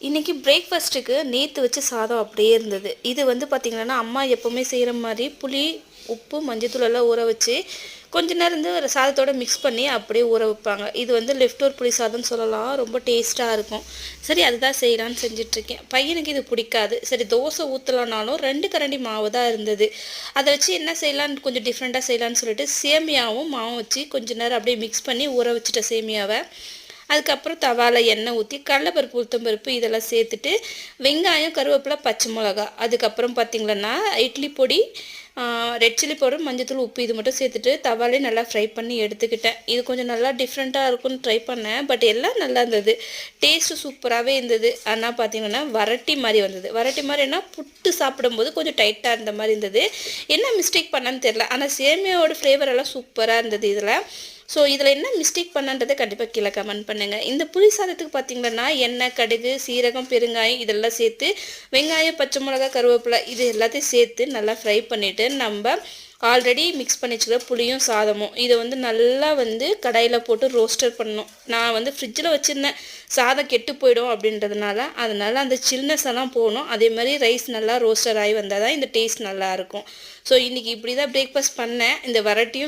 இன்றைக்கி பிரேக்ஃபாஸ்ட்டுக்கு நேற்று வச்ச சாதம் அப்படியே இருந்தது. இது வந்து பார்த்திங்கன்னா அம்மா எப்போவுமே செய்கிற மாதிரி புளி, உப்பு, மஞ்சத்தூள் எல்லாம் ஊற வச்சு கொஞ்ச நேரம் இருந்து ஒரு சாதத்தோடு மிக்ஸ் பண்ணி அப்படியே ஊற வைப்பாங்க. இது வந்து லெஃப்ட் ஓவர் புளி சாதம்னு சொல்லலாம். ரொம்ப டேஸ்ட்டாக இருக்கும். சரி அதுதான் செய்யலான்னு செஞ்சிட்ருக்கேன். பையனுக்கு இது பிடிக்காது. சரி தோசை ஊற்றலான்னாலும் 2 கரண்டி மாவு தான் இருந்தது. அதை வச்சு என்ன செய்யலான்னு கொஞ்சம் டிஃப்ரெண்ட்டாக செய்யலான்னு சொல்லிட்டு சேமியாவும் மாவும் வச்சு கொஞ்ச நேரம் அப்படியே மிக்ஸ் பண்ணி ஊற வச்சுட்ட சேமியாவை. அதுக்கப்புறம் தவாவில் எண்ணெய் ஊற்றி கடலைப்பருப்பு, உளுத்தம்பருப்பு இதெல்லாம் சேர்த்துட்டு வெங்காயம், கருவேப்பிலை, பச்சை மிளகா, அதுக்கப்புறம் பார்த்திங்கன்னா இட்லி பொடி, ரெட் சில்லி பவுடர், மஞ்சத்தூள், உப்பு இது மட்டும் சேர்த்துட்டு தவாலே நல்லா ஃப்ரை பண்ணி எடுத்துக்கிட்டேன். இது கொஞ்சம் நல்லா டிஃப்ரெண்ட்டாக இருக்கும்னு ட்ரை பண்ணேன். பட் எல்லாம் நல்லா இருந்தது. டேஸ்ட்டு சூப்பராகவே இருந்தது. ஆனால் பார்த்திங்கன்னா வரட்டி மாதிரி வந்தது. வரட்டி மாதிரினா புட்டு சாப்பிடும்போது கொஞ்சம் டைட்டாக இருந்த மாதிரி இருந்தது. என்ன மிஸ்டேக் பண்ணான்னு தெரில. ஆனால் சேமியாவோட ஃப்ளேவர் எல்லாம் சூப்பராக இருந்தது இதில். ஸோ இதில் என்ன மிஸ்டேக் பண்ணன்றதை கண்டிப்பாக கீழே கமெண்ட் பண்ணுங்கள். இந்த புளி சாதத்துக்கு பார்த்திங்கன்னா எண்ணெய், கடுகு, சீரகம், பெருங்காயம் இதெல்லாம் சேர்த்து வெங்காயம், பச்சை மிளகா, கருவேப்பிலை இது எல்லாத்தையும் சேர்த்து நல்லா ஃப்ரை பண்ணிவிட்டு நம்ம ஆல்ரெடி மிக்ஸ் பண்ணி வச்சுக்கிற புளியும் சாதமும் இதை வந்து நல்லா வந்து கடாயில் போட்டு ரோஸ்டர் பண்ணணும். நான் வந்து ஃப்ரிட்ஜில் வச்சுருந்தேன், சாதம் கெட்டு போயிடும் அப்படின்றதுனால. அதனால் அந்த சில்னஸ் எல்லாம் போகணும். அதே மாதிரி ரைஸ் நல்லா ரோஸ்டர் ஆகி வந்தால் தான் இந்த டேஸ்ட் நல்லாயிருக்கும். ஸோ இன்றைக்கி இப்படி தான் பிரேக்ஃபாஸ்ட் பண்ணேன். இந்த வரட்டியும்